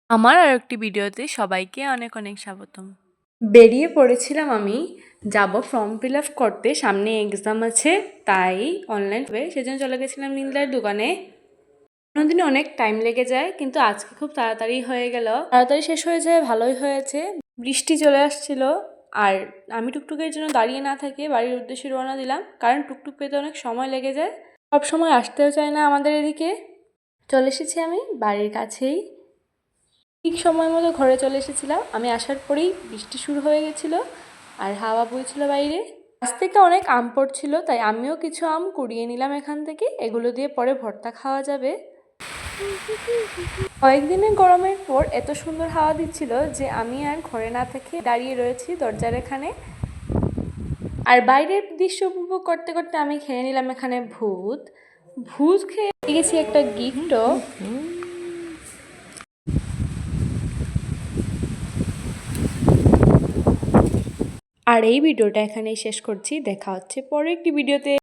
আমার আরেকটি ভিডিওতে সবাইকে অনেক অনেক স্বাগতম। বেরিয়ে পড়েছিলাম আমি যাব ফর্ম ফিল আপ করতে, সামনে এক্সাম আছে তাই অনলাইন হবে, সেজন্য চলে গেছিলাম নীলদার দোকানে। কোনোদিনই অনেক টাইম লেগে যায় কিন্তু আজকে খুব তাড়াতাড়ি হয়ে গেল, তাড়াতাড়ি শেষ হয়ে যায়, ভালোই হয়েছে। বৃষ্টি চলে আসছিল আর আমি টুকটুকের জন্য দাঁড়িয়ে না থেকে বাড়ির উদ্দেশ্যে রওনা দিলাম, কারণ টুকটুক পেতে অনেক সময় লেগে যায়, সব সময় আসতেও চায় না আমাদের এদিকে। চলে এসেছি আমি বাড়ির কাছেই, ঠিক সময় মতো ঘরে চলে এসেছিলাম। আমি আসার পরেই বৃষ্টি শুরু হয়ে গেছিলো আর হাওয়া বইছিল বাইরে। গাছ থেকে অনেক আম পড়ছিল তাই আমিও কিছু আম কুড়িয়ে নিলাম এখান থেকে, এগুলো দিয়ে পরে ভর্তা খাওয়া যাবে। কয়েকদিনের গরমের পর এত সুন্দর হাওয়া দিচ্ছিল যে আমি আর ঘরে না থেকে দাঁড়িয়ে রয়েছি দরজার এখানে, আর বাইরের দৃশ্য উপভোগ করতে করতে আমি খেয়ে নিলাম এখানে ভূত ভূত খেয়ে গেছি একটা গিফটও। আর এই ভিডিওটা এখানেই শেষ করছি, দেখা হচ্ছে পরের একটি ভিডিওতে।